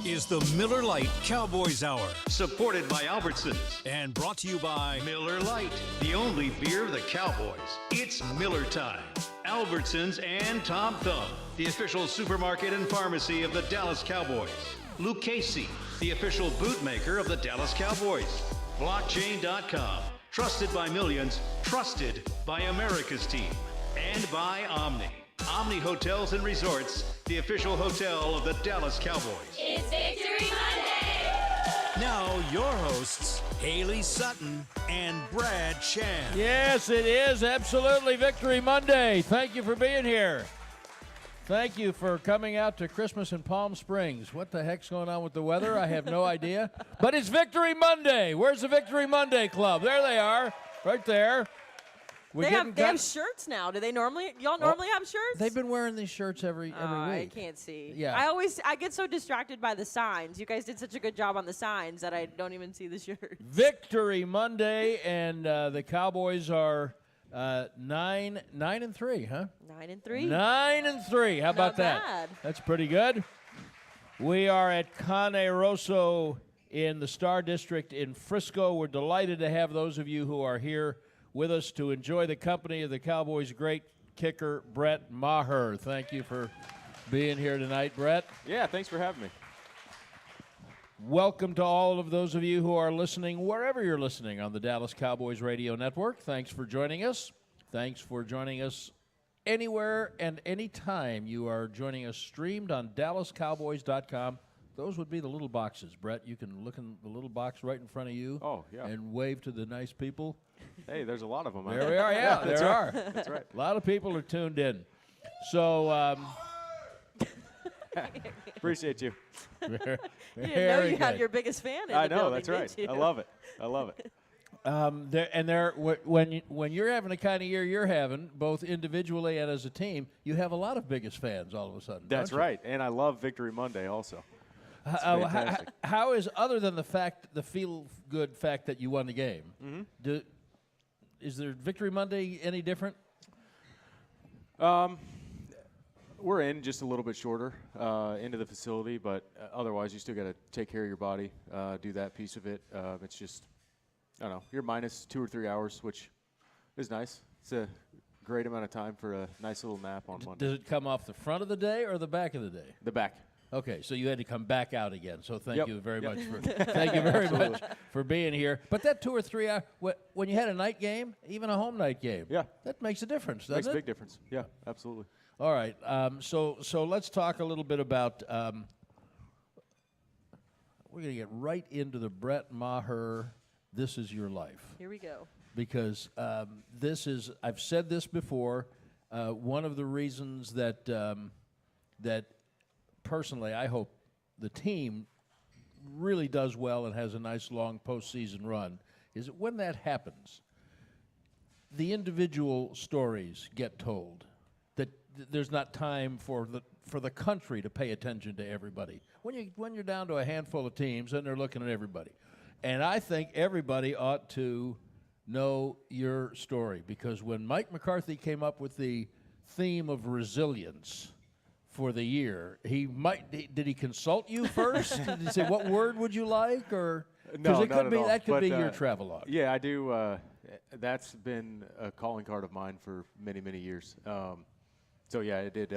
is the Miller Lite Cowboys Hour. Supported by Albertsons. And brought to you by Miller Lite, the only beer of the Cowboys. It's Miller time. Albertsons and Tom Thumb, the official supermarket and pharmacy of the Dallas Cowboys. Lucchese, the official bootmaker of the Dallas Cowboys. Blockchain.com, trusted by millions, trusted by America's team. And by Omni. Omni Hotels and Resorts, the official hotel of the Dallas Cowboys. It's Victory Monday! Now your hosts, Haley Sutton and Brad Chan. Yes, it is absolutely Victory Monday. Thank you for being here. Thank you for coming out to Christmas in Palm Springs. What the heck's going on with the weather? I have no idea. But it's Victory Monday. Where's the Victory Monday Club? There they are, right there. They have shirts now. Do they normally? Y'all normally have shirts? They've been wearing these shirts every week. I can't see. Yeah. I get so distracted by the signs. You guys did such a good job on the signs that I don't even see the shirts. Victory Monday, and the Cowboys are 9-3, huh? 9-3. 9-3. How about that? Bad. That's pretty good. We are at Cane Rosso in the Star District in Frisco. We're delighted to have those of you who are here with us to enjoy the company of the Cowboys' great kicker, Brett Maher. Thank you for being here tonight, Brett. Yeah, thanks for having me. Welcome to all of those of you who are listening, wherever you're listening, on the Dallas Cowboys Radio Network. Thanks for joining us. Thanks for joining us anywhere and anytime you are joining us streamed on DallasCowboys.com. Those would be the little boxes, Brett. You can look in the little box right in front of you and wave to the nice people. Hey, there's a lot of them. There we are, yeah, there are. That's right. A lot of people are tuned in. So, appreciate you. You didn't know you had your biggest fan in I the know, building, that's right. did you? I love it. I love it. When you're having the kind of year you're having, both individually and as a team, you have a lot of biggest fans all of a sudden. That's don't you? right. And I love Victory Monday also. How is, other than the feel-good fact that you won the game, is there Victory Monday any different? We're in just a little bit shorter into the facility, but otherwise you still got to take care of your body, do that piece of it. It's just, I don't know, you're minus 2 or 3 hours, which is nice. It's a great amount of time for a nice little nap on Monday. Does it come off the front of the day or the back of the day? The back. Okay, so you had to come back out again. So thank Yep. you very Yep. much for being here. But that 2 or 3 hours, when you had a night game, even a home night game, that makes a difference, doesn't Makes it? a big difference. Yeah, absolutely. All right, so let's talk a little bit about. We're going to get right into the Brett Maher. This is your life. Here we go. Because this is, I've said this before. One of the reasons that that personally, I hope the team really does well and has a nice long postseason run is that when that happens, the individual stories get told. That there's not time for the country to pay attention to everybody. When you're down to a handful of teams, then they're looking at everybody. And I think everybody ought to know your story, because when Mike McCarthy came up with the theme of resilience for the year, did he consult you first? Did he say, what word would you like? Or No, it could be, all. that could But, be your travelogue. Yeah, I do. That's been a calling card of mine for many, many years. So yeah, it did.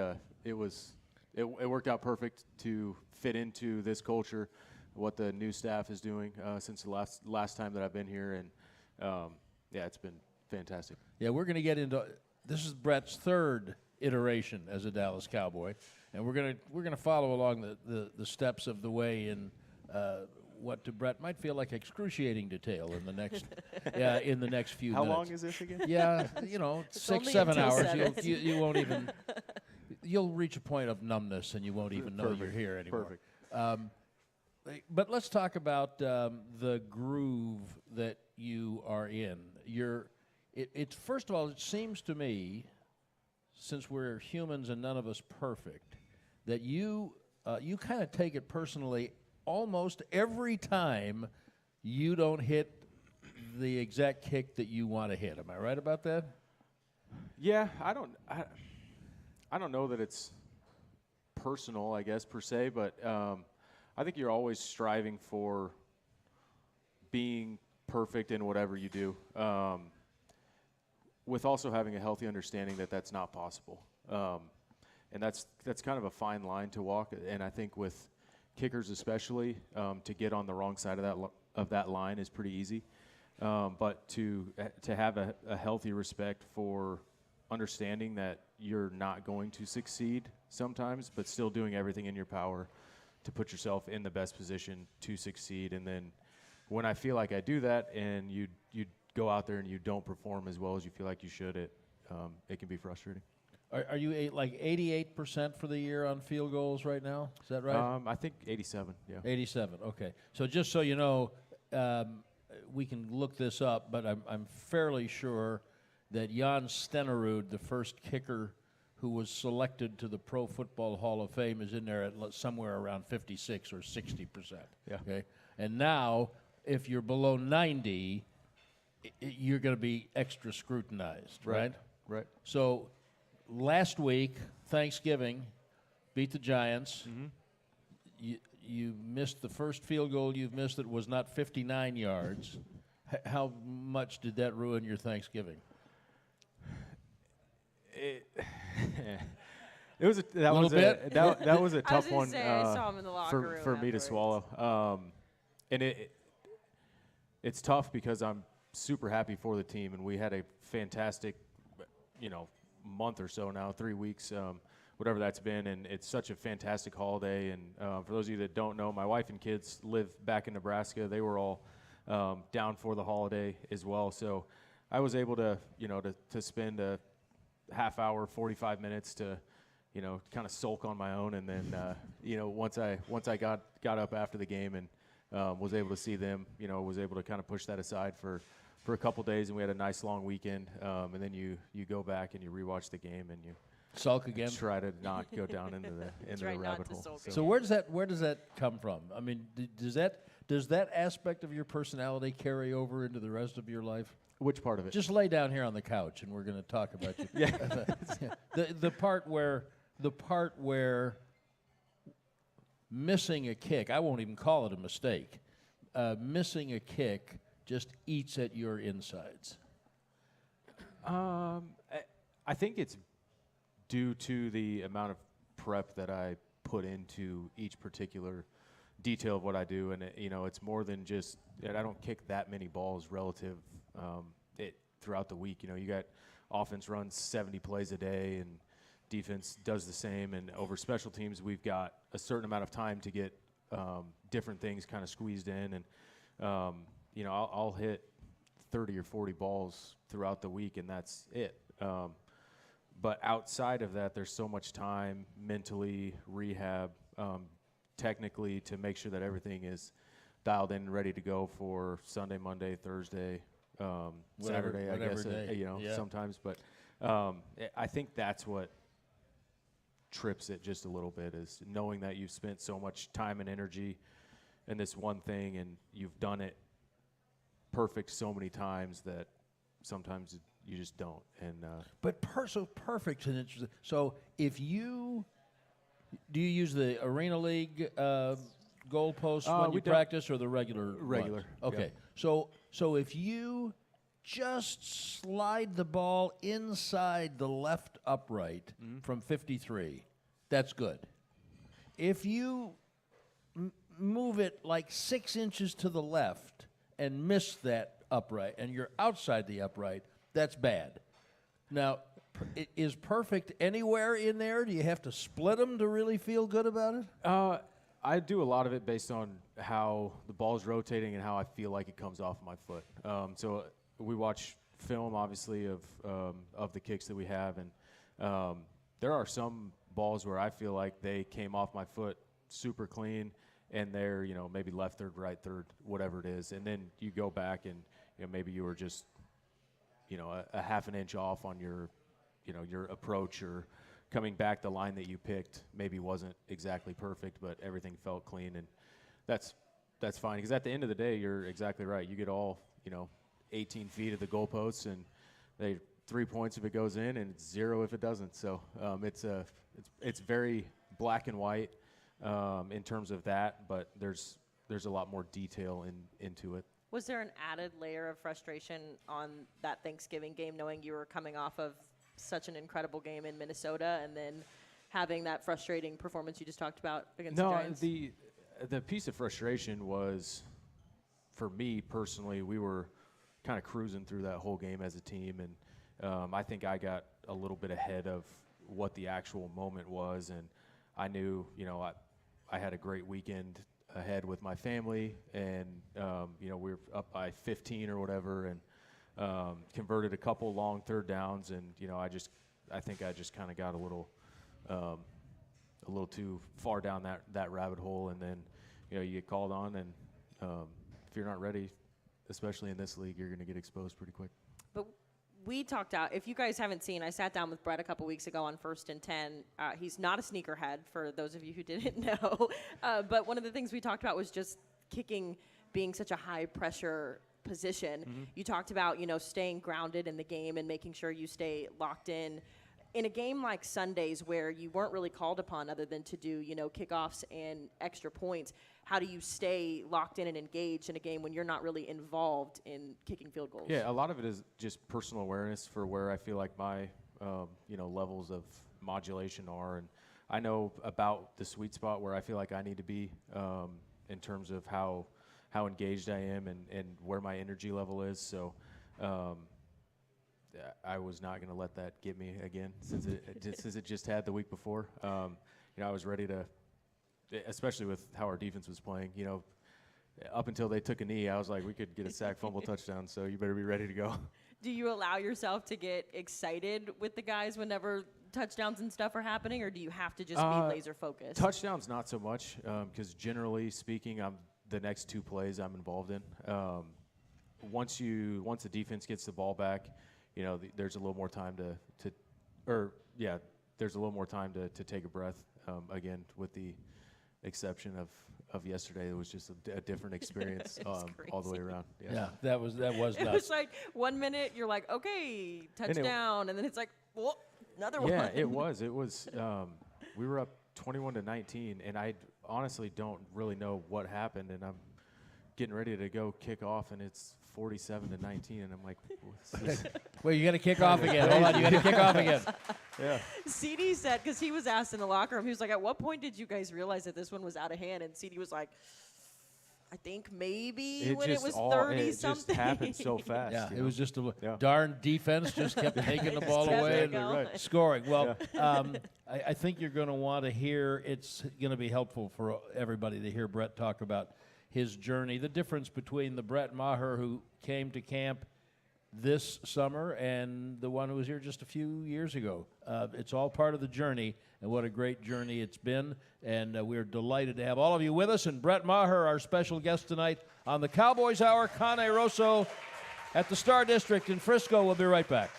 It worked out perfect to fit into this culture, what the new staff is doing since the last time that I've been here, and yeah, it's been fantastic. Yeah, we're going to get into this is Brett's third iteration as a Dallas Cowboy, and we're gonna follow along the steps of the way in what to Brett might feel like excruciating detail in the next in the next few How minutes. How long is this again? Yeah, 6-7 hours. 7. You won't even. You'll reach a point of numbness, and you won't even know you're here anymore. Perfect. But let's talk about the groove that you are in. It's first of all, it seems to me, since we're humans and none of us perfect, that you kind of take it personally almost every time you don't hit the exact kick that you want to hit. Am I right about that? Yeah, I don't know that it's personal, I guess, per se, but I think you're always striving for being perfect in whatever you do, with also having a healthy understanding that that's not possible. And that's kind of a fine line to walk. And I think with kickers especially, to get on the wrong side of that line is pretty easy. But to have a healthy respect for understanding that you're not going to succeed sometimes, but still doing everything in your power to put yourself in the best position to succeed. And then when I feel like I do that and you go out there and you don't perform as well as you feel like you should, it can be frustrating. Are you like 88% for the year on field goals right now? Is that right? I think 87, yeah. 87, okay. So just so you know, we can look this up, but I'm fairly sure that Jan Stenerud, the first kicker who was selected to the Pro Football Hall of Fame, is in there at somewhere around 56 or 60%. Yeah. Okay. And now, if you're below 90, you're going to be extra scrutinized, right? Right. So last week, Thanksgiving, beat the Giants. Mm-hmm. You missed the first field goal you've missed that was not 59 yards. How much did that ruin your Thanksgiving? That was a tough one I saw him in the locker room for me to afterwards. swallow. And it's tough because I'm super happy for the team, and we had a fantastic, month or so now, 3 weeks, whatever that's been, and it's such a fantastic holiday. And for those of you that don't know, my wife and kids live back in Nebraska. They were all down for the holiday as well, so I was able to spend a half hour, 45 minutes to kind of sulk on my own, and then once I got up after the game and was able to see them, was able to kind of push that aside for a couple days, and we had a nice long weekend, and then you go back and you rewatch the game and you Sulk again? try to not go down into the rabbit hole. So where does that come from? I mean, does that aspect of your personality carry over into the rest of your life? Which part of it? Just lay down here on the couch, and we're going to talk about you. The part where missing a kick, I won't even call it a mistake. Missing a kick just eats at your insides. I think it's due to the amount of prep that I put into each particular detail of what I do, and it's more than just that. I don't kick that many balls relative throughout the week. You got offense runs 70 plays a day, and defense does the same. And over special teams, we've got a certain amount of time to get different things kind of squeezed in. And I'll hit 30 or 40 balls throughout the week, and that's it. But outside of that, there's so much time mentally, rehab, technically, to make sure that everything is dialed in and ready to go for Sunday, Monday, Thursday, Saturday, I guess, sometimes. But I think that's what trips it just a little bit, is knowing that you've spent so much time and energy in this one thing, and you've done it perfect so many times that sometimes you just don't. And but so perfect and interesting. So do you use the Arena League goalposts when you practice, or the regular ones? Okay. Yeah. So if you just slide the ball inside the left upright from 53, that's good. If you move it like 6 inches to the left and miss that upright, and you're outside the upright, that's bad. Now, is perfect anywhere in there? Do you have to split them to really feel good about it? I do a lot of it based on how the ball's rotating and how I feel like it comes off my foot. So we watch film, obviously, of the kicks that we have, and there are some balls where I feel like they came off my foot super clean, and they're maybe left third, right third, whatever it is, and then you go back and maybe you were just a half an inch off on your your approach, or coming back the line that you picked maybe wasn't exactly perfect, but everything felt clean, and that's fine, because at the end of the day, you're exactly right. You get all 18 feet of the goalposts, and they 3 points if it goes in, and it's 0 if it doesn't. So it's very black and white. in terms of that, but there's a lot more detail into it. Was there an added layer of frustration on that Thanksgiving game, knowing you were coming off of such an incredible game in Minnesota and then having that frustrating performance you just talked about against the Giants? The piece of frustration was, for me personally, we were kind of cruising through that whole game as a team, and I think I got a little bit ahead of what the actual moment was, and I knew, I had a great weekend ahead with my family, and we were up by 15 or whatever, and converted a couple long third downs, and I think I just kind of got a little too far down that rabbit hole, and then you get called on, and if you're not ready, especially in this league, you're going to get exposed pretty quick. But we talked out, if you guys haven't seen, I sat down with Brett a couple weeks ago on 1st and 10. He's not a sneakerhead, for those of you who didn't know. But one of the things we talked about was just kicking being such a high-pressure position. Mm-hmm. You talked about, staying grounded in the game and making sure you stay locked in. In a game like Sundays where you weren't really called upon other than to do, kickoffs and extra points, how do you stay locked in and engaged in a game when you're not really involved in kicking field goals? Yeah, a lot of it is just personal awareness for where I feel like my, levels of modulation are. And I know about the sweet spot where I feel like I need to be in terms of how engaged I am and where my energy level is. So I was not going to let that get me again since it just had the week before. I was ready to, especially with how our defense was playing, up until they took a knee, I was like, we could get a sack, fumble, touchdown, so you better be ready to go. Do you allow yourself to get excited with the guys whenever touchdowns and stuff are happening, or do you have to just be laser focused? Touchdowns, not so much, because generally speaking, the next two plays I'm involved in. Once the defense gets the ball back, there's a little more time there's a little more time to take a breath. Again, with the exception of yesterday, it was just a different experience all the way around. Yeah, that was nuts. It was like 1 minute you're like, okay, touchdown, and then it's like, whoa, another one. Yeah, it was. We were up 21-19, and I honestly don't really know what happened, and I'm getting ready to go kick off, and it's 47-19, and I'm like, well, you got to kick off again. Hold on, you got to kick off again. Yeah. CD said, because he was asked in the locker room, he was like, at what point did you guys realize that this one was out of hand? And CD was like, I think maybe when it was 30-something. It just happened so fast. Yeah, it was just a darn defense just kept taking the ball away and scoring. Well, I think you're going to want to hear, it's going to be helpful for everybody to hear Brett talk about his journey, the difference between the Brett Maher who came to camp this summer and the one who was here just a few years ago. It's all part of the journey, and what a great journey it's been. And we're delighted to have all of you with us. And Brett Maher, our special guest tonight on the Cowboys Hour, Cane Rosso at the Star District in Frisco. We'll be right back.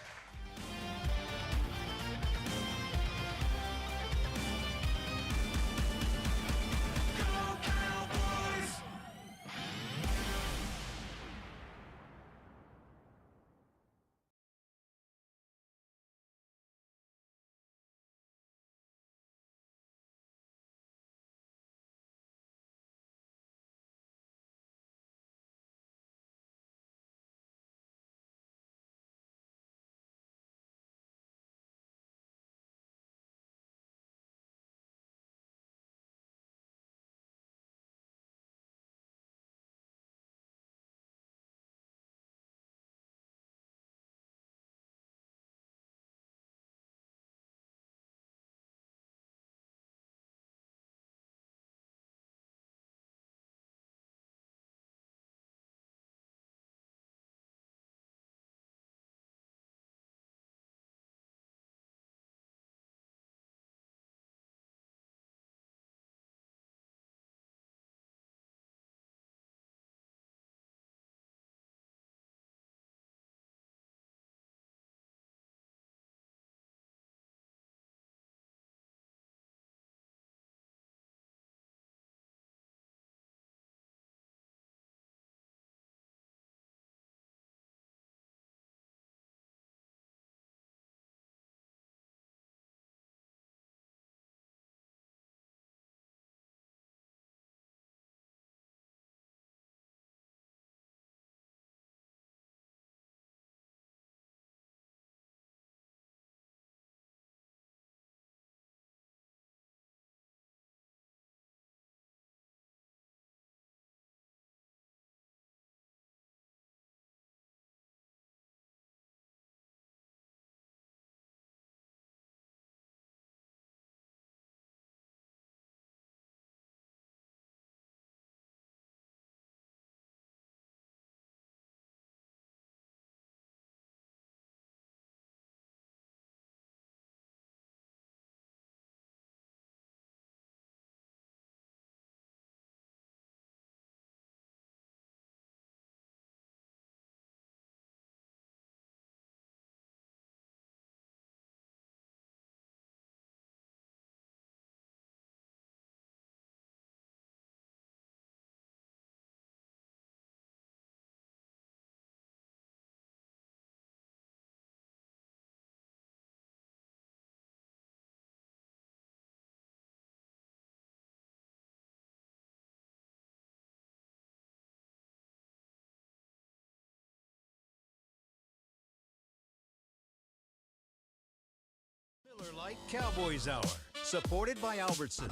Miller Lite Cowboys Hour, supported by Albertsons.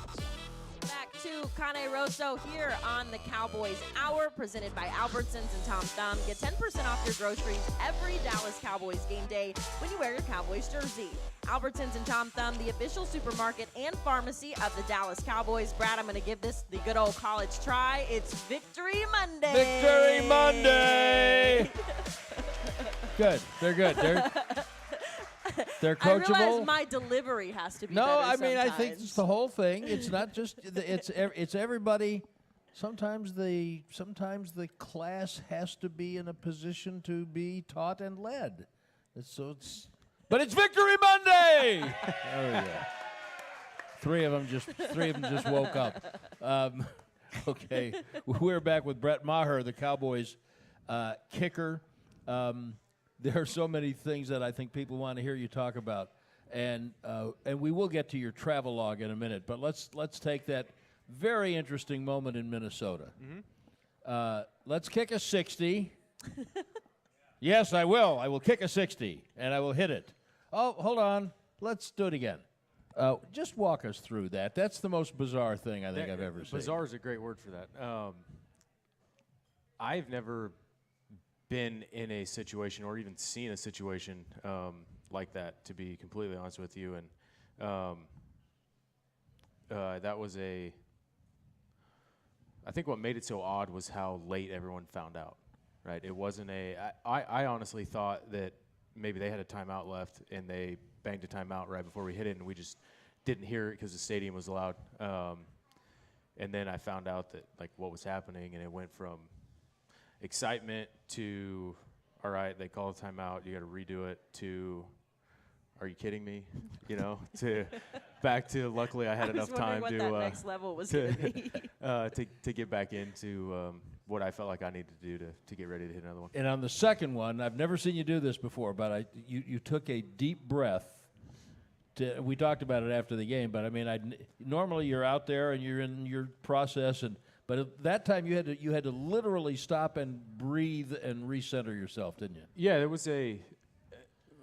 Back to Cane Rosso here on the Cowboys Hour, presented by Albertsons and Tom Thumb. Get 10% off your groceries every Dallas Cowboys game day when you wear your Cowboys jersey. Albertsons and Tom Thumb, the official supermarket and pharmacy of the Dallas Cowboys. Brad, I'm going to give this the good old college try. It's Victory Monday. Victory Monday! Good. They're good. They're coachable. I realize my delivery has to be better I mean, sometimes. I think it's the whole thing. It's not just it's everybody. Sometimes the class has to be in a position to be taught and led. But it's Victory Monday. There we go. Three of them just woke up. Okay, we're back with Brett Maher, the Cowboys kicker. There are so many things that I think people want to hear you talk about, and we will get to your travelogue in a minute. But let's take that very interesting moment in Minnesota. Mm-hmm. Let's kick a 60. Yes, I will. I will kick a 60, and I will hit it. Oh, hold on. Let's do it again. Just walk us through that. That's the most bizarre thing I think I've ever seen. Bizarre is a great word for that. I've never been in a situation or even seen a situation like that, to be completely honest with you. And that was I think what made it so odd was how late everyone found out, right? It wasn't I honestly thought that maybe they had a timeout left and they banged a timeout right before we hit it, and we just didn't hear it because the stadium was loud. And then I found out that, like, what was happening, and it went from excitement to, all right, they call a timeout, you got to redo it, to, are you kidding me? To back to, luckily I had enough time what to that next level was going to be. to get back into what I felt like I needed to do to get ready to hit another one. And on the second one, I've never seen you do this before, but you took a deep breath. We talked about it after the game, but I mean, normally you're out there and you're in your process, but at that time you had to literally stop and breathe and recenter yourself, didn't you? Yeah, there was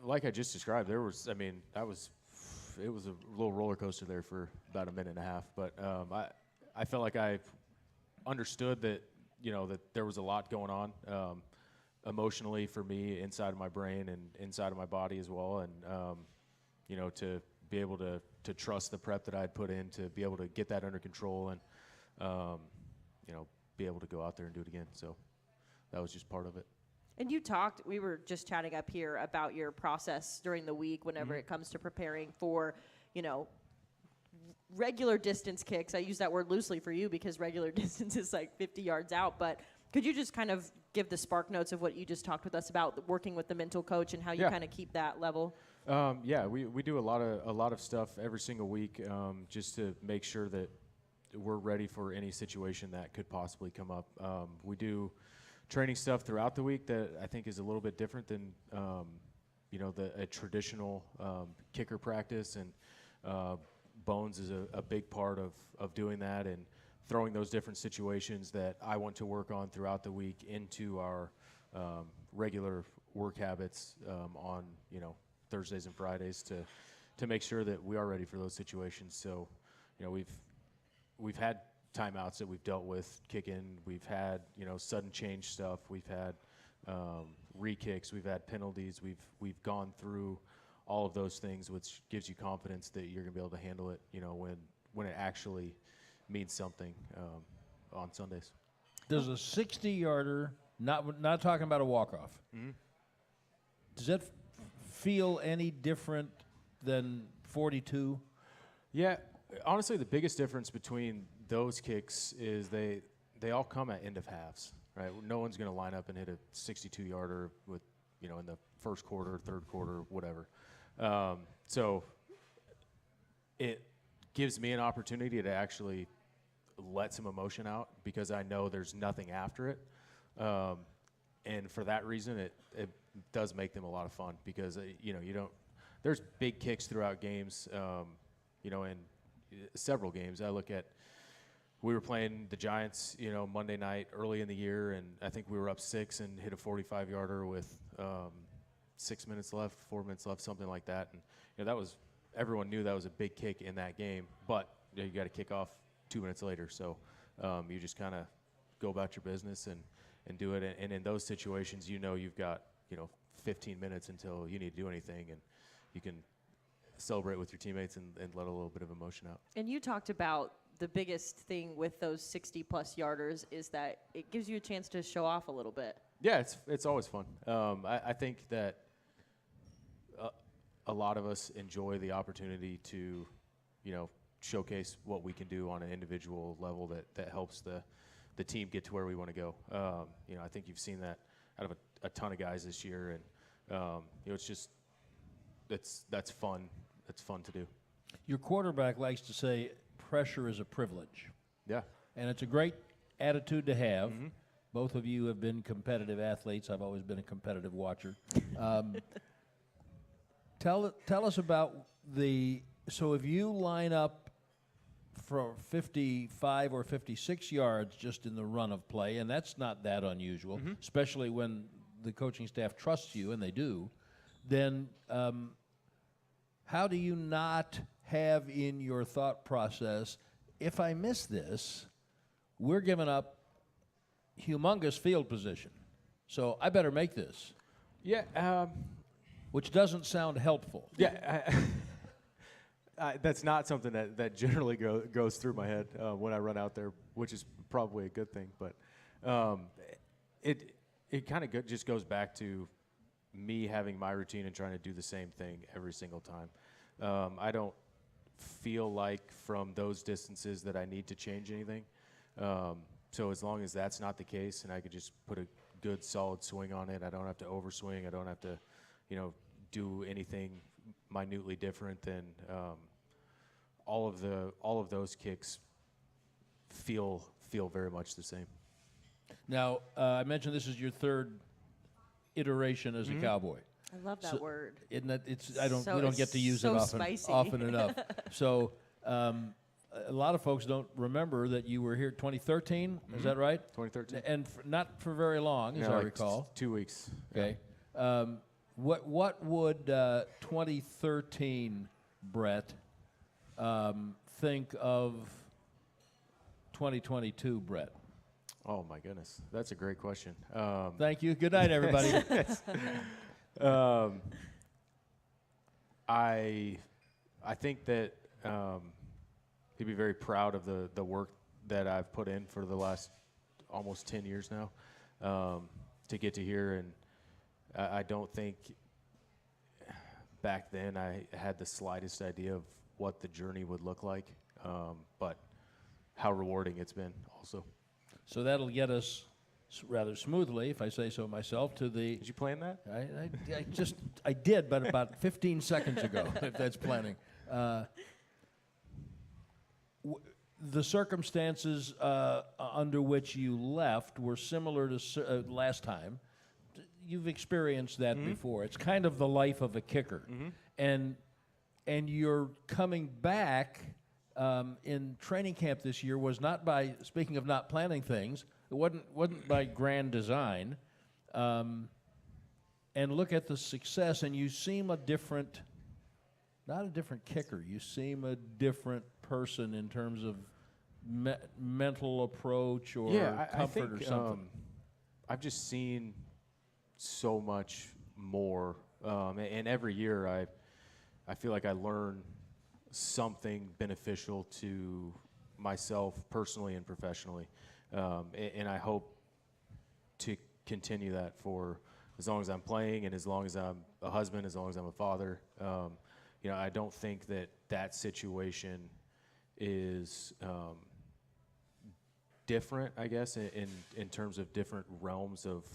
like I just described. It was a little roller coaster there for about a minute and a half, but I felt like I understood that that there was a lot going on emotionally for me, inside of my brain and inside of my body as well, and to be able to trust the prep that I had put in, to be able to get that under control, and be able to go out there and do it again. So that was just part of it. And we were just chatting up here about your process during the week whenever it comes to preparing for, regular distance kicks. I use that word loosely for you because regular distance is like 50 yards out. But could you just kind of give the spark notes of what you just talked with us about, working with the mental coach and how you kind of keep that level? We do a lot of stuff every single week just to make sure that we're ready for any situation that could possibly come up. We do training stuff throughout the week that I think is a little bit different than a traditional kicker practice, and Bones is a big part of doing that and throwing those different situations that I want to work on throughout the week into our regular work habits on Thursdays and Fridays to make sure that we are ready for those situations. So we've had timeouts that we've dealt with kicking. We've had sudden change stuff. We've had re-kicks. We've had penalties. We've gone through all of those things, which gives you confidence that you're going to be able to handle it, when it actually means something on Sundays. Does a 60-yarder, not talking about a walk-off, does that feel any different than 42? Yeah, honestly, the biggest difference between those kicks is they all come at end of halves, right? No one's going to line up and hit a 62-yarder with, in the first quarter, third quarter, whatever. So it gives me an opportunity to actually let some emotion out because I know there's nothing after it. And for that reason, it does make them a lot of fun because, there's big kicks throughout games, in several games. We were playing the Giants, Monday night early in the year, and I think we were up 6 and hit a 45-yarder with 6 minutes left, 4 minutes left, something like that. And that was everyone knew that was a big kick in that game, but you got to kick off 2 minutes later. So you just kind of go about your business and do it. And in those situations, you've got 15 minutes until you need to do anything, and you can celebrate with your teammates and let a little bit of emotion out. And you talked about the biggest thing with those 60-plus yarders is that it gives you a chance to show off a little bit. Yeah, it's always fun. I think that a lot of us enjoy the opportunity to, showcase what we can do on an individual level that helps the team get to where we want to go. I think you've seen that out of a ton of guys this year, and it's just that's fun. It's fun to do. Your quarterback likes to say pressure is a privilege. Yeah. And it's a great attitude to have. Mm-hmm. Both of you have been competitive athletes. I've always been a competitive watcher. Tell us about so if you line up for 55 or 56 yards just in the run of play, and that's not that unusual, mm-hmm. especially when the coaching staff trusts you, and they do, then how do you not have in your thought process, if I miss this, we're giving up humongous field position, so I better make this? Yeah. Which doesn't sound helpful. Yeah. That's not something that generally goes through my head when I run out there, which is probably a good thing. But it kind of just goes back to me having my routine and trying to do the same thing every single time. I don't feel like from those distances that I need to change anything. So as long as that's not the case and I could just put a good solid swing on it, I don't have to overswing, I don't have to, do anything minutely different, then all of those kicks feel very much the same. Now, I mentioned this is your third iteration as a Cowboy. I love that word. Isn't that we don't get to use it often enough. So a lot of folks don't remember that you were here 2013. Mm-hmm. Is that right? 2013. And not for very long, as I recall. 2 weeks. Okay. Yeah. What would 2013 Brett think of 2022 Brett? Oh my goodness, that's a great question. Thank you. Good night, everybody. I think that he'd be very proud of the work that I've put in for the last almost 10 years now to get to here, and I don't think back then I had the slightest idea of what the journey would look like, but how rewarding it's been also. So that'll get us rather smoothly, if I say so myself, to the... Did you plan that? I did, but about 15 seconds ago, if that's planning. The circumstances under which you left were similar to last time. You've experienced that before. It's kind of the life of a kicker. Mm-hmm. And you're coming back in training camp this year was not by, speaking of not planning things, it wasn't by grand design. And look at the success, and you seem not a different kicker. You seem a different person in terms of mental approach or comfort I think, or something. I've just seen so much more, and every year I feel like I learn something beneficial to myself personally and professionally, and I hope to continue that for as long as I'm playing and as long as I'm a husband, as long as I'm a father. I don't think that situation is different, I guess, in terms of different realms of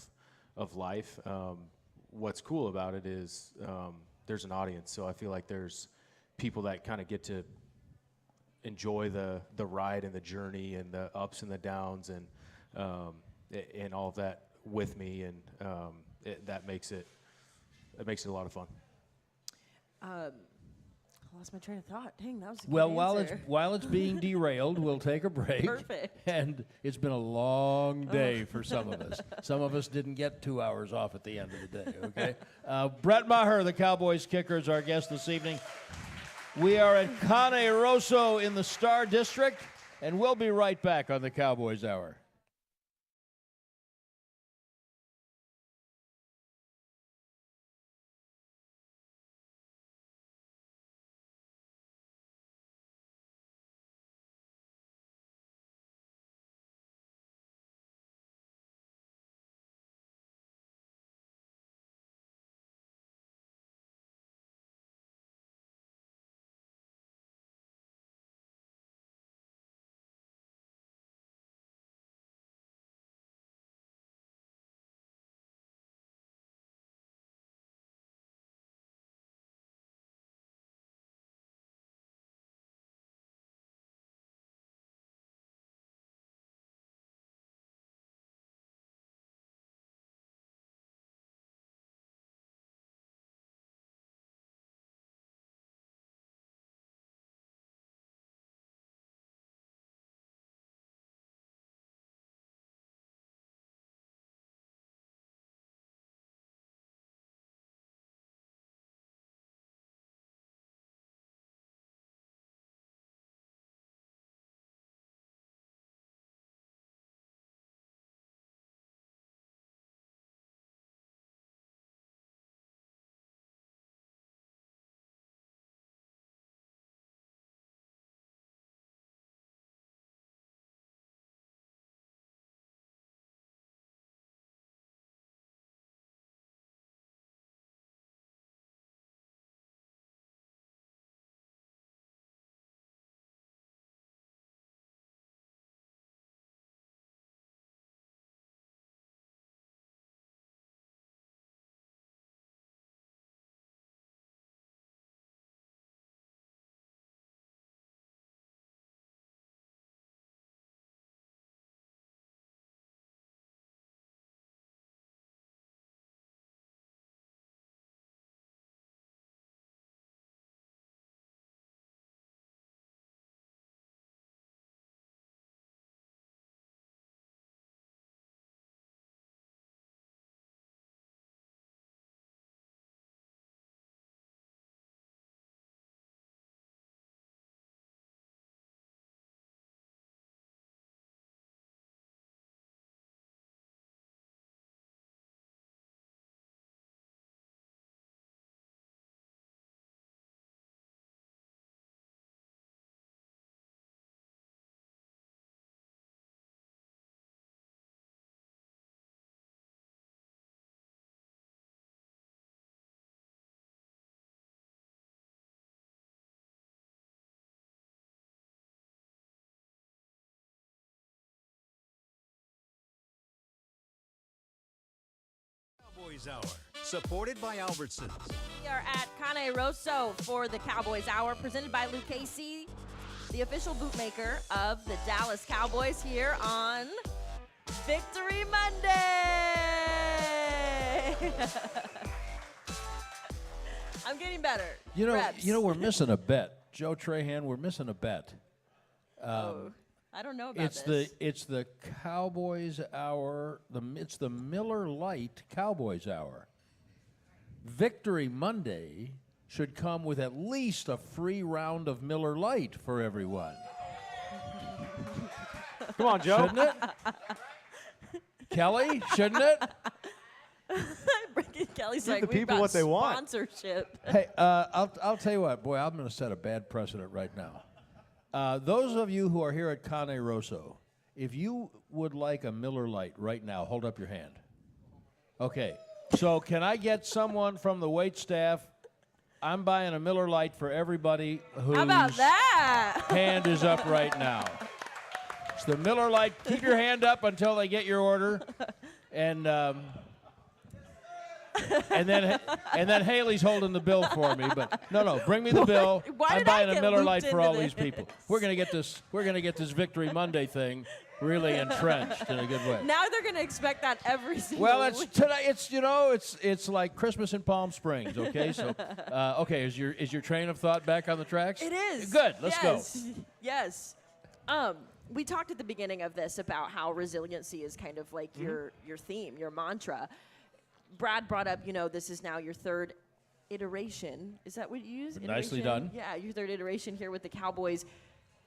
life. What's cool about it is there's an audience, so I feel like there's people that kind of get to enjoy the ride and the journey and the ups and the downs and all of that with me, and that makes it a lot of fun. I lost my train of thought. Dang, that was a good Well, answer. while it's being derailed, we'll take a break. Perfect. And it's been a long day for some of us. Some of us didn't get 2 hours off at the end of the day, okay? Brett Maher, the Cowboys kicker, is our guest this evening. We are at Cane Rosso in the Star District, and we'll be right back on the Cowboys Hour. Cowboys Hour, supported by Albertsons. We are at Cane Rosso for the Cowboys Hour, presented by Lucchese, the official bootmaker of the Dallas Cowboys, here on Victory Monday. I'm getting better. You Reps. know, we're missing a bet. Joe Trahan, we're missing a bet. I don't know about It's the Cowboys Hour. It's the Miller Lite Cowboys Hour. Victory Monday should come with at least a free round of Miller Lite for everyone. Come on, Joe. Shouldn't it? Kelly, shouldn't it? Kelly's Give like, the we've people got what they want. sponsorship. Hey, I'll tell you what, boy, I'm going to set a bad precedent right now. Those of you who are here at Cane Rosso, if you would like a Miller Lite right now, hold up your hand. Okay, so can I get someone from the wait staff? I'm buying a Miller Lite for everybody whose How about that? hand is up right now. It's the Miller Lite. Keep your hand up until they get your order, and then Haley's holding the bill for me. But no, bring me the bill. Why I'm did I buying a get Miller looped Lite for into all these this? people. We're gonna get this Victory Monday thing really entrenched in a good way. Now they're going to expect that every single Well, it's week. today. It's like Christmas in Palm Springs. Okay, so okay, is your train of thought back on the tracks? It is. Good. Let's go. Yes. We talked at the beginning of this about how resiliency is kind of like your theme, your mantra. Brad brought up, this is now your third iteration. Is that what you use? Nicely Iteration? done. Yeah, your third iteration here with the Cowboys.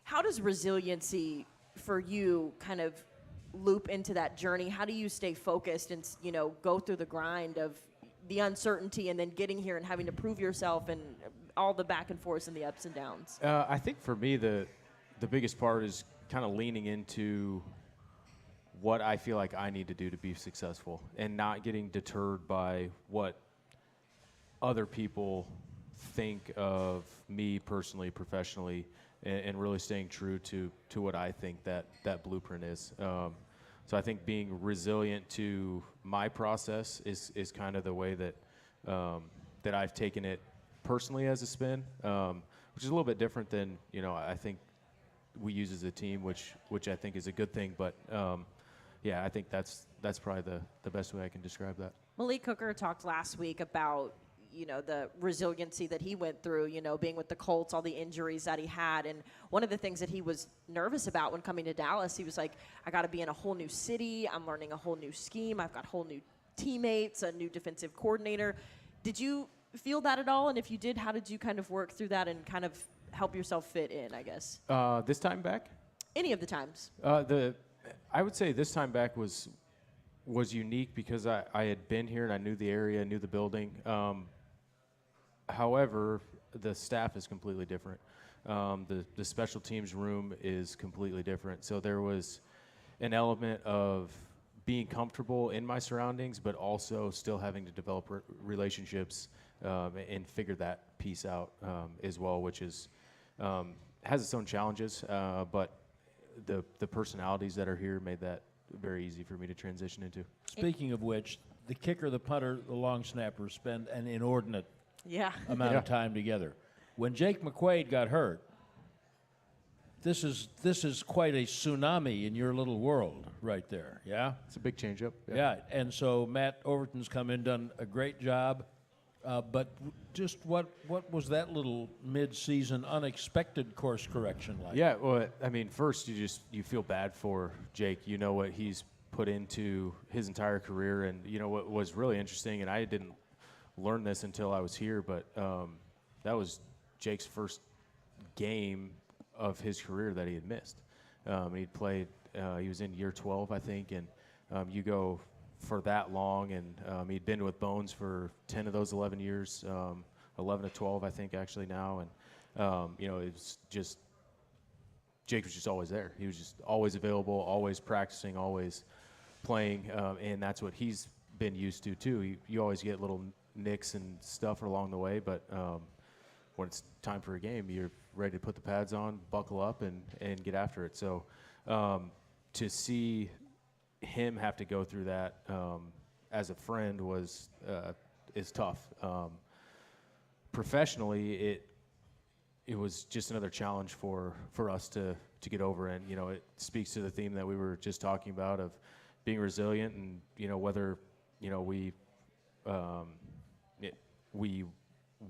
How does resiliency for you kind of loop into that journey? How do you stay focused and, go through the grind of the uncertainty and then getting here and having to prove yourself and all the back and forth and the ups and downs? I think for me, the biggest part is kind of leaning into what I feel like I need to do to be successful and not getting deterred by what other people think of me personally, professionally, and really staying true to what I think that blueprint is. So I think being resilient to my process is kind of the way that that I've taken it personally as a spin, which is a little bit different than I think we use as a team, which I think is a good thing. But I think that's probably the best way I can describe that. Malik Hooker talked last week about the resiliency that he went through, being with the Colts, all the injuries that he had. And one of the things that he was nervous about when coming to Dallas, he was like, I got to be in a whole new city. I'm learning a whole new scheme. I've got whole new teammates, a new defensive coordinator. Did you feel that at all? And if you did, how did you kind of work through that and kind of help yourself fit in, I guess? This time back? Any of the times. I would say this time back was unique because I had been here and I knew the area, knew the building. However, the staff is completely different. The special teams room is completely different. So there was an element of being comfortable in my surroundings, but also still having to develop relationships and figure that piece out as well, which is has its own challenges. But the personalities that are here made that very easy for me to transition into. Speaking of which, the kicker, the punter, the long snapper spend an inordinate amount Yeah. of time together. When Jake McQuaid got hurt, this is quite a tsunami in your little world right there, yeah? It's a big change-up. Yeah, and so Matt Overton's come in, done a great job. But just what was that little mid-season unexpected course correction like? Yeah, well, I mean, first you feel bad for Jake. You know what he's put into his entire career, and what was really interesting, and I didn't learn this until I was here, but that was Jake's first game of his career that he had missed. He'd played, he was in year 12, I think, and you go for that long, and he'd been with Bones for 10 of those 11 years, 11 to 12, I think, actually now, and it's just Jake was just always there. He was just always available, always practicing, always playing, and that's what he's been used to too. You always get little nicks and stuff along the way, but when it's time for a game, you're ready to put the pads on, buckle up, and get after it. So to see him have to go through that as a friend is tough. Professionally, it was just another challenge for us to get over, and it speaks to the theme that we were just talking about of being resilient, and whether we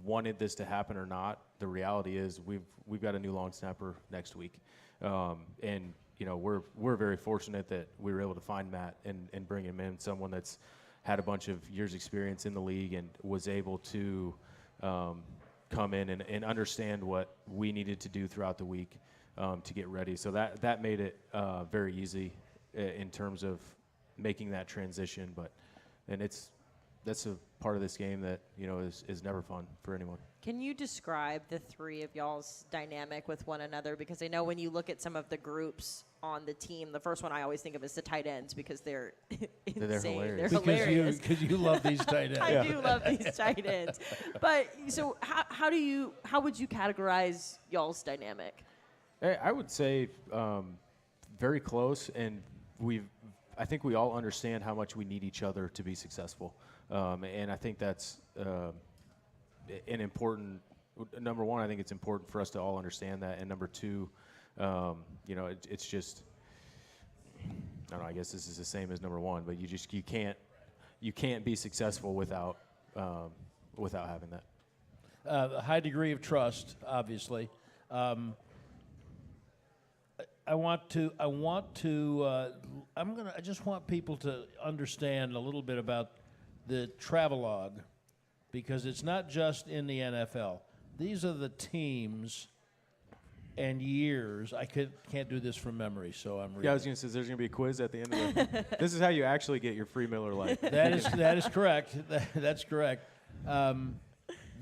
wanted this to happen or not. The reality is we've got a new long snapper next week, and we're very fortunate that we were able to find Matt and bring him in, someone that's had a bunch of years experience in the league and was able to come in and understand what we needed to do throughout the week to get ready. So that made it very easy in terms of making that transition. That's a part of this game that is never fun for anyone. Can you describe the three of y'all's dynamic with one another? Because I know when you look at some of the groups on the team, the first one I always think of is the tight ends because they're insane. They're hilarious. They're hilarious. Because you love these tight ends. I do love these tight ends. But so how would you categorize y'all's dynamic? I would say very close, and I think we all understand how much we need each other to be successful. And I think that's an important, number one, I think it's important for us to all understand that. And number two, it's just, I don't know, I guess this is the same as number one, but you can't be successful without having that. A high degree of trust, obviously. I just want people to understand a little bit about the travelogue because it's not just in the NFL. These are the teams and years. I can't do this from memory, so I'm reading. Yeah, I was going to say there's going to be a quiz at the end of it. This is how you actually get your free Miller Lite. That is correct. That's correct.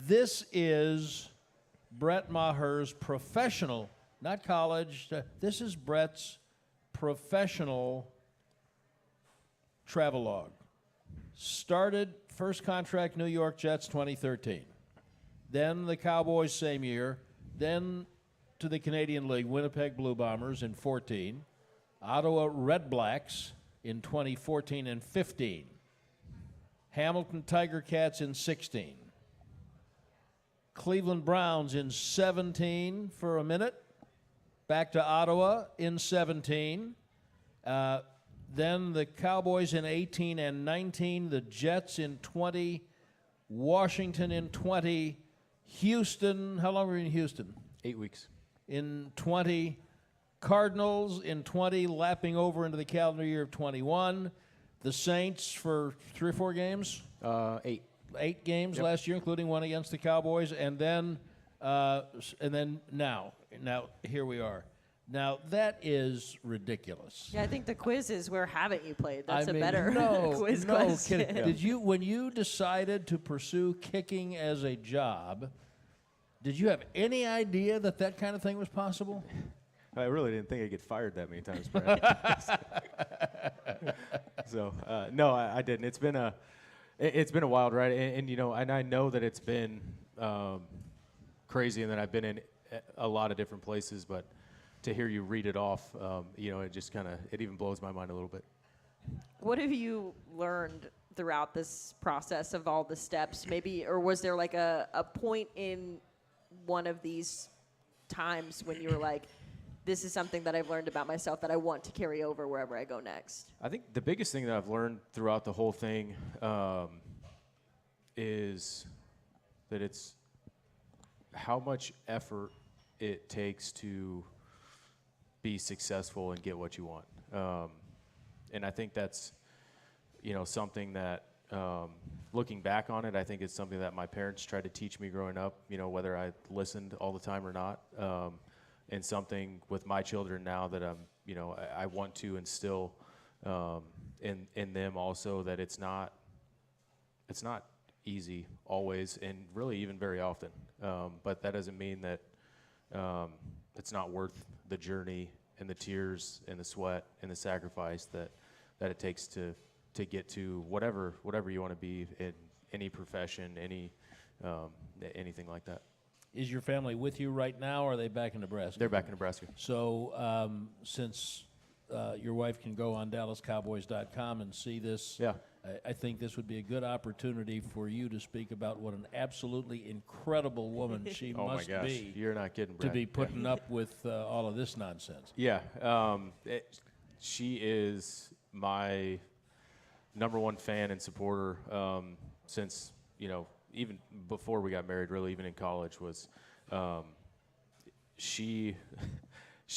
This is Brett Maher's professional, not college. This is Brett's professional travelogue. Started first contract New York Jets 2013. Then the Cowboys same year. Then to the Canadian League, Winnipeg Blue Bombers in 14. Ottawa Red Blacks in 2014 and 15. Hamilton Tiger Cats in 16. Cleveland Browns in 17 for a minute. Back to Ottawa in 17. Then the Cowboys in 18 and 19. The Jets in 20. Washington in 20. Houston, how long were you in Houston? 8 weeks. In 20. Cardinals in 20, lapping over into the calendar year of 21. The Saints for 3 or 4 games? 8. 8 games last year, including one against the Cowboys, and then now here we are. Now that is ridiculous. Yeah, I think the quiz is where haven't you played? That's I a mean, better quiz question. Did you, when you decided to pursue kicking as a job, did you have any idea that kind of thing was possible? I really didn't think I'd get fired that many times, Brad. So no, I didn't. It's been a wild ride, and you know, and I know that it's been crazy, and that I've been in a lot of different places, but to hear you read it off, you know, it just it even blows my mind a little bit. What have you learned throughout this process of all the steps? Maybe, or was there like a point in one of these times when you were like, this is something that I've learned about myself that I want to carry over wherever I go next? I think the biggest thing that I've learned throughout the whole thing is that it's how much effort it takes to be successful and get what you want. And I think that's, you know, something that, looking back on it, I think it's something that my parents tried to teach me growing up, you know, whether I listened all the time or not. And something with my children now that you know, I want to instill in them also, that it's not easy always, and really even very often. But that doesn't mean that it's not worth the journey and the tears and the sweat and the sacrifice that it takes to get to whatever you want to be in any profession, anything like that. Is your family with you right now, or are they back in Nebraska? They're back in Nebraska. So since your wife can go on DallasCowboys.com and see this, Yeah. I think this would be a good opportunity for you to speak about what an absolutely incredible woman she Oh must my gosh, be you're not kidding, to Brad. be putting up with all of this nonsense. Yeah, she is my #1 fan and supporter since, you know, even before we got married, really, even in college, was she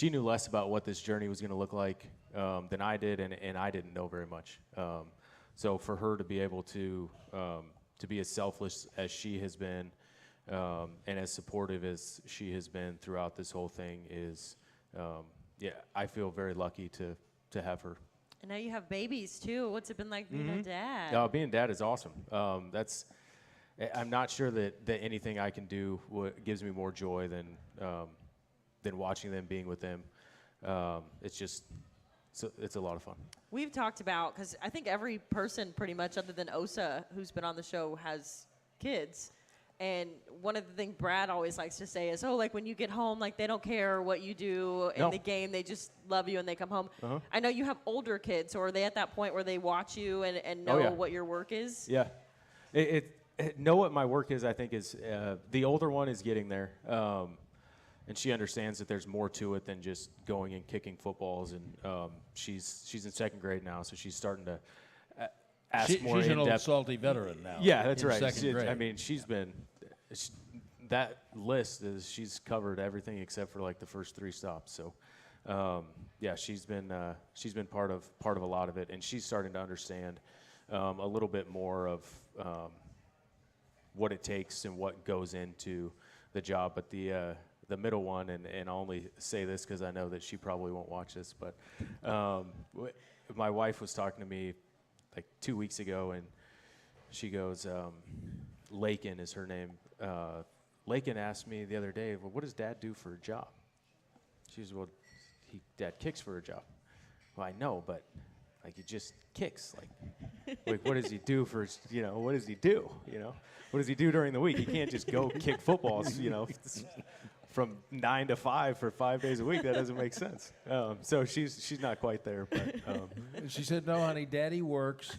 knew less about what this journey was going to look like than I did, and I didn't know very much. So for her to be able to be as selfless as she has been, and as supportive as she has been throughout this whole thing is, yeah, I feel very lucky to have her. And now you have babies too. What's it been like being a dad? Being a dad is awesome. I'm not sure that anything I can do gives me more joy than watching them, being with them. It's a lot of fun. We've talked about, because I think every person pretty much other than Osa who's been on the show has kids. And one of the things Brad always likes to say is, oh, like when you get home, like they don't care what you do in the game. They just love you and they come home. Uh-huh. I know you have older kids, so are they at that point where they watch you and know what your work is? Yeah. Know what my work is, I think, is the older one is getting there. And she understands that there's more to it than just going and kicking footballs. And she's in 2nd grade now, so she's starting to ask more in-depth. She's an old salty veteran now. Yeah, that's right. 2nd grade. I mean, that list is she's covered everything except for like the first 3 stops. So, yeah, she's been part of a lot of it, and she's starting to understand a little bit more of what it takes and what goes into the job. But the middle one, and I'll only say this because I know that she probably won't watch this, but my wife was talking to me like 2 weeks ago, and she goes, Lakin is her name. Lakin asked me the other day, well, what does Dad do for a job? She goes, well, Dad kicks for a job. Well, I know, but like he just kicks. Like what does he do for? What does he do? What does he do during the week? He can't just go kick footballs. From 9 to 5 for 5 days a week. That doesn't make sense. So she's not quite there. But she said, no, honey, Daddy works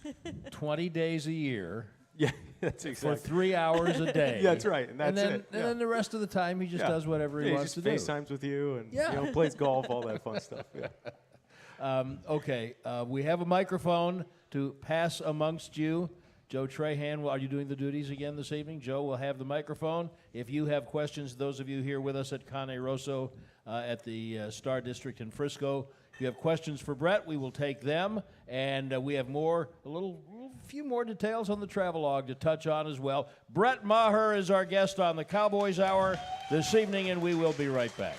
20 days a year. Yeah, that's exactly. For 3 hours a day. Yeah, that's right, and that's it. And then the rest of the time, he just does whatever he wants to do. He just FaceTimes with you and plays golf, all that fun stuff. Yeah. Okay, we have a microphone to pass amongst you. Joe Trahan, are you doing the duties again this evening? Joe will have the microphone. If you have questions, those of you here with us at Cane Rosso at the Star District in Frisco, if you have questions for Brett, we will take them. And we have few more details on the travelogue to touch on as well. Brett Maher is our guest on the Cowboys Hour this evening, and we will be right back.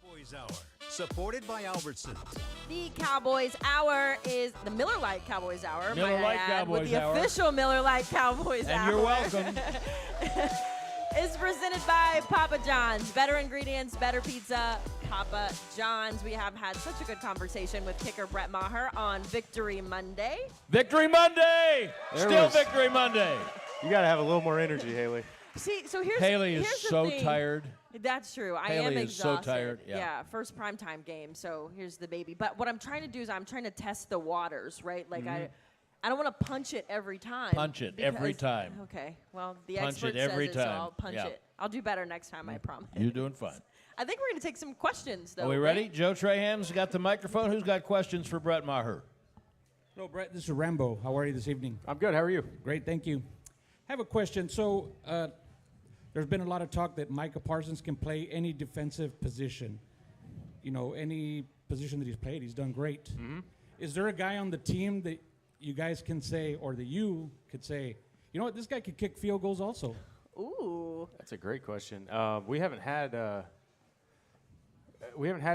Cowboys Hour, supported by Albertsons. The Cowboys Hour is the Miller Lite Cowboys Hour. Miller Lite with Cowboys the Hour. official Miller Lite Cowboys And Hour. you're welcome. Is presented by Papa John's. Better ingredients, better pizza, Papa John's. We have had such a good conversation with kicker Brett Maher on Victory Monday. Victory Monday! Still Victory Monday. You got to have a little more energy, Haley. See, so here's Haley is here's the so thing. tired. That's true. I Haley am is exhausted. so tired. Yeah. First primetime game. So here's the baby. But what I'm trying to do is I'm trying to test the waters, right? Like I don't want to punch it every time. Punch it every time. Okay. Well, the Punch expert it every says it, so time. I'll punch Yeah. it. I'll do better next time, I promise. You're doing fine. I think we're going to take some questions, though. Are we ready? right? Joe Trahan's got the microphone. Who's got questions for Brett Maher? Hello, Brett. This is Rambo. How are you this evening? I'm good. How are you? Great, thank you. I have a question. So, there's been a lot of talk that Micah Parsons can play any defensive position. You know, any position that he's played, he's done great. Mm-hmm. Is there a guy on the team that you guys can say, or that you could say, you know what, this guy could kick field goals also? Ooh. That's a great question. We haven't had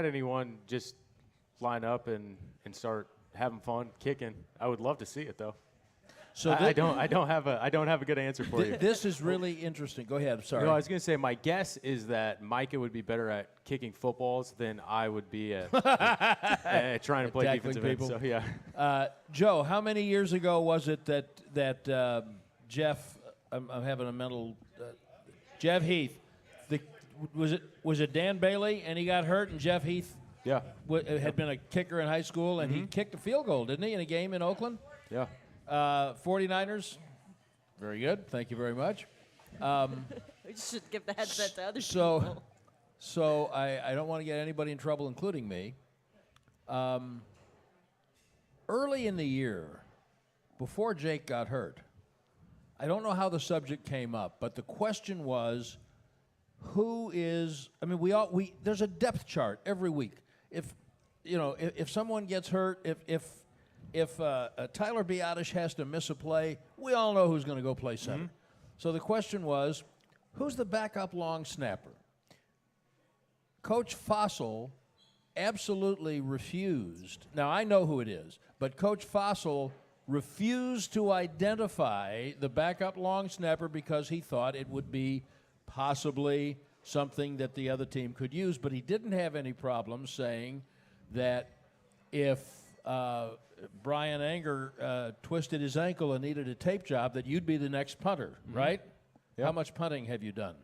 anyone just line up and start having fun kicking. I would love to see it though. So I don't have a good answer for you. This is really interesting. Go ahead. I'm sorry. No, I was going to say my guess is that Micah would be better at kicking footballs than I would be at, at trying to play Tackling defensive end. people. So yeah. Joe, how many years ago was it that Jeff? I'm having a mental. Jeff Heath. Was it Dan Bailey and he got hurt and Jeff Heath Yeah. had been a kicker in high school and he kicked a field goal, didn't he, in a game in Oakland? Yeah. 49ers. Very good. Thank you very much. We should give the headset to other people. So I don't want to get anybody in trouble, including me. Early in the year, before Jake got hurt, I don't know how the subject came up, but the question was, who is? I mean, there's a depth chart every week. If someone gets hurt, if Tyler Biadasz has to miss a play, we all know who's going to go play center. So the question was, who's the backup long snapper? Coach Fossil absolutely refused. Now, I know who it is, but Coach Fossil refused to identify the backup long snapper because he thought it would be possibly something that the other team could use, but he didn't have any problem saying that if Brian Anger twisted his ankle and needed a tape job, that you'd be the next punter, right? Yep. How much punting have you done?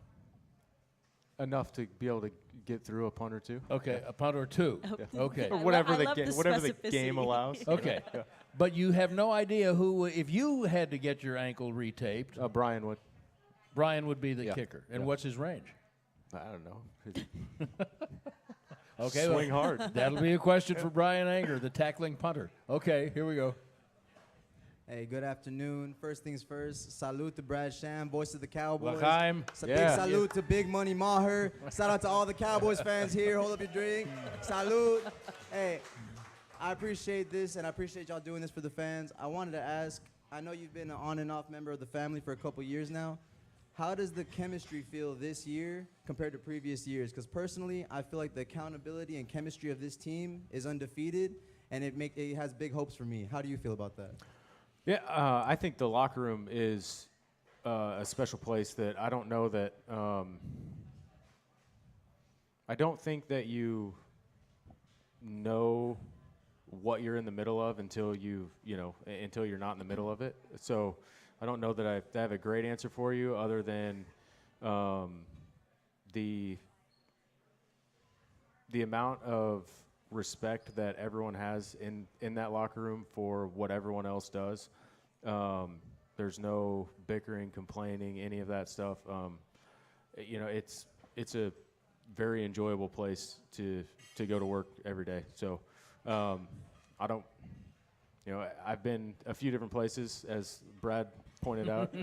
Enough to be able to get through a punt or two. Okay, a punt or two. Okay. Or I whatever love the whatever the game specificity. allows. Okay. But you have no idea who, if you had to get your ankle retaped, Brian would. Brian would be the Yeah. kicker. And Yeah. what's his range? I don't know. Okay, Swing hard. That'll be a question for Brian Anger, the tackling punter. Okay, here we go. Hey, good afternoon. First things first, salute to Brad Sham, voice of the Cowboys. L'chaim. It's a Yeah. big salute to Big Money Maher. Shout out to all the Cowboys fans here. Hold up your drink. Salute. Hey, I appreciate this, and I appreciate y'all doing this for the fans. I wanted to ask, I know you've been an on and off member of the family for a couple years now. How does the chemistry feel this year compared to previous years? Because personally, I feel like the accountability and chemistry of this team is undefeated, and it has big hopes for me. How do you feel about that? Yeah, I think the locker room is a special place that I don't know that I don't think that you know what you're in the middle of until until you're not in the middle of it. So I don't know that I have a great answer for you other than the amount of respect that everyone has in that locker room for what everyone else does. There's no bickering, complaining, any of that stuff. It's a very enjoyable place to go to work every day. So I don't, I've been a few different places, as Brad pointed out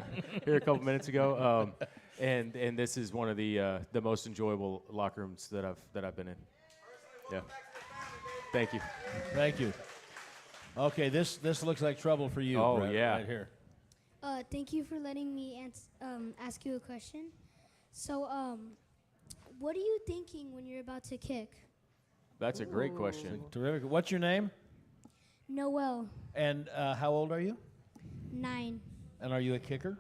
here a couple minutes ago, and this is one of the most enjoyable locker rooms that I've been in. Yeah. Thank you. Thank you. Okay, this looks like trouble for you. Oh, Brett, yeah. right here. Thank you for letting me ask you a question. So, what are you thinking when you're about to kick? That's a great question. Terrific. What's your name? Noel, And how old are you? 9. And are you a kicker?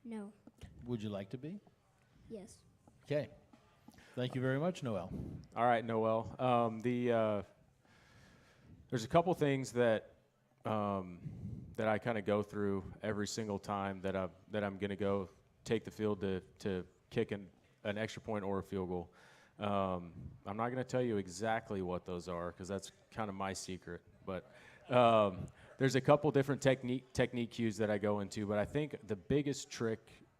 No. Would you like to be? Yes. Okay. Thank you very much, Noel. All right, Noel. There's a couple things that I kind of go through every single time that I'm going to go take the field to kick an extra point or a field goal. I'm not going to tell you exactly what those are because that's kind of my secret. But there's a couple different technique cues that I go into, but I think the biggest trick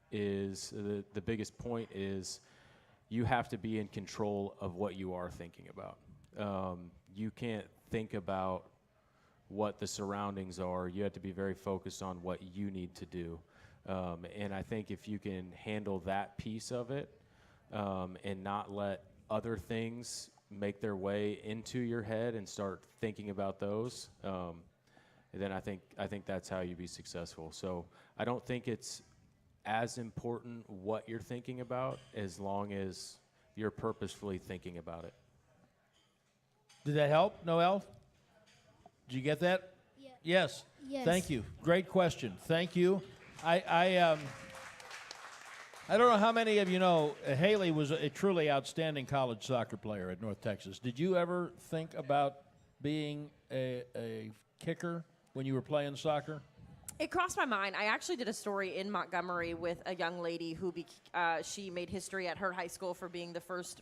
is the biggest point is you have to be in control of what you are thinking about. You can't think about what the surroundings are. You have to be very focused on what you need to do. And I think if you can handle that piece of it and not let other things make their way into your head and start thinking about those, then I think that's how you be successful. So I don't think it's as important what you're thinking about as long as you're purposefully thinking about it. Did that help, Noel? Did you get that? Yeah. Yes. Yes. Thank you. Great question. Thank you. I don't know how many of you know, Haley was a truly outstanding college soccer player at North Texas. Did you ever think about being a kicker when you were playing soccer? It crossed my mind. I actually did a story in Montgomery with a young lady who she made history at her high school for being the first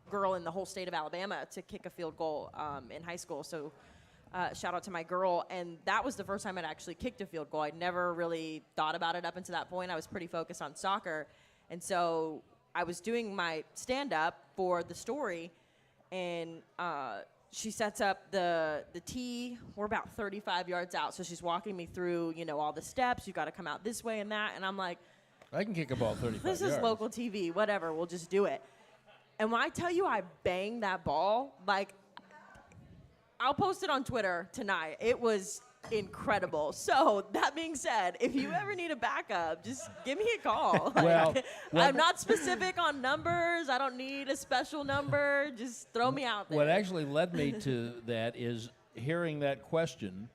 girl in the whole state of Alabama to kick a field goal in high school. So shout out to my girl. And that was the first time I'd actually kicked a field goal. I'd never really thought about it up until that point. I was pretty focused on soccer. And so I was doing my stand-up for the story, and she sets up the tee. We're about 35 yards out, so she's walking me through, all the steps. You got to come out this way and that. And I'm like, I can kick a ball 35 yards. This is local TV, whatever. We'll just do it. And when I tell you I banged that ball, like, I'll post it on Twitter tonight. It was incredible. So that being said, if you ever need a backup, just give me a call. Well, I'm not specific on numbers. I don't need a special number. Just throw me out there. What actually led me to that is hearing that question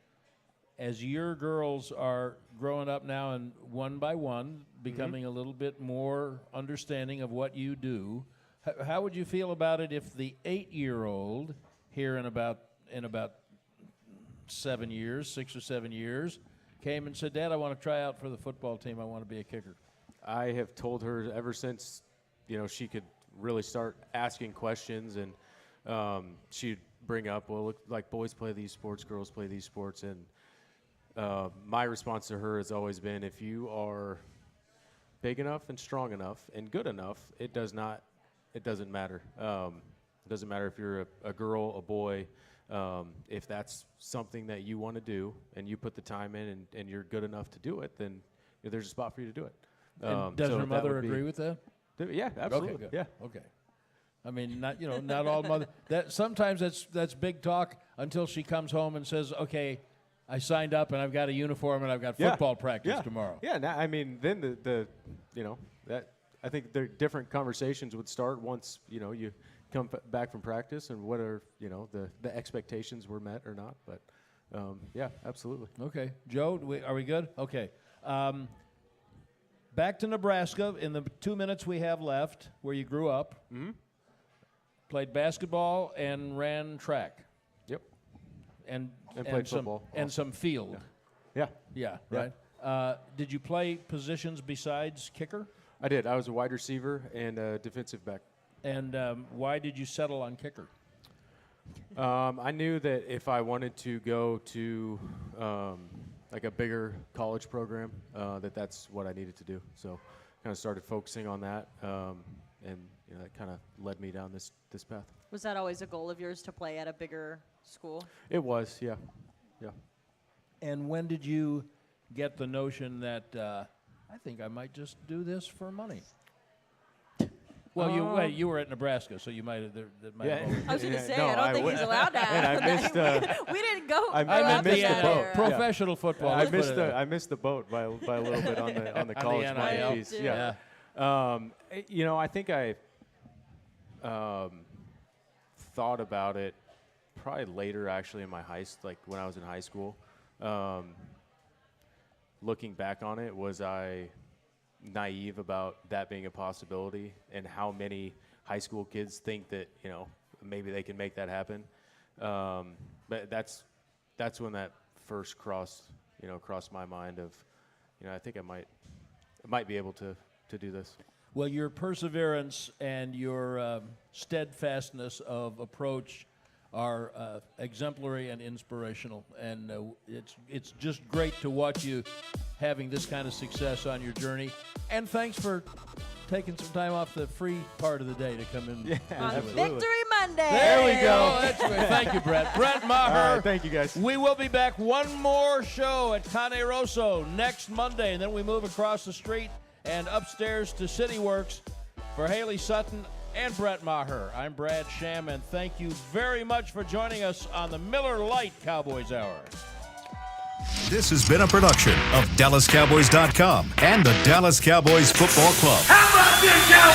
as your girls are growing up now and one by one becoming a little bit more understanding of what you do. How would you feel about it if the 8-year-old here in about 7 years, 6 or 7 years, came and said, Dad, I want to try out for the football team. I want to be a kicker? I have told her ever since, she could really start asking questions, and she'd bring up, well, look, like boys play these sports, girls play these sports. And my response to her has always been, if you are big enough and strong enough and good enough, it doesn't matter. It doesn't matter if you're a girl, a boy. If that's something that you want to do and you put the time in and you're good enough to do it, then there's a spot for you to do it. And does her mother agree with that? Yeah, absolutely. Okay, good. Yeah. Okay. I mean, not all mother. That sometimes that's big talk until she comes home and says, "Okay, I signed up and I've got a uniform and I've got football practice tomorrow." Yeah. Now, I mean, then that I think the different conversations would start once you come back from practice and what are the expectations were met or not. But yeah, absolutely. Okay, Joe, are we good? Okay. Back to Nebraska in the 2 minutes we have left, where you grew up. Mm-hmm. Played basketball and ran track. Yep. And played football and some field. Yeah. Yeah. Right. Did you play positions besides kicker? I did. I was a wide receiver and a defensive back. And why did you settle on kicker? I knew that if I wanted to go to like a bigger college program, that's what I needed to do. So kind of started focusing on that, and that kind of led me down this path. Was that always a goal of yours to play at a bigger school? It was, yeah. And when did you get the notion that I think I might just do this for money? Well, you were at Nebraska, so you might have. I was going to say, I don't think he's allowed to have that. We didn't go. I missed the boat. Professional football. I missed the boat by a little bit on the college NIL piece. Yeah. I think I thought about it probably later, actually, in my when I was in high school. Looking back on it, was I naive about that being a possibility, and how many high school kids think that maybe they can make that happen? But that's when that first crossed my mind of I think I might be able to do this. Well, your perseverance and your steadfastness of approach are exemplary and inspirational, and it's just great to watch you having this kind of success on your journey. And thanks for taking some time off the free part of the day to come in. On Absolutely. Victory Monday. There we go. That's great. Thank you, Brett. Brett Maher. All right, thank you, guys. We will be back one more show at Cane Rosso next Monday, and then we move across the street and upstairs to City Works. For Haley Sutton and Brett Maher, I'm Brad Sham, and thank you very much for joining us on the Miller Lite Cowboys Hour. This has been a production of DallasCowboys.com and the Dallas Cowboys Football Club. How about this, Cowboys?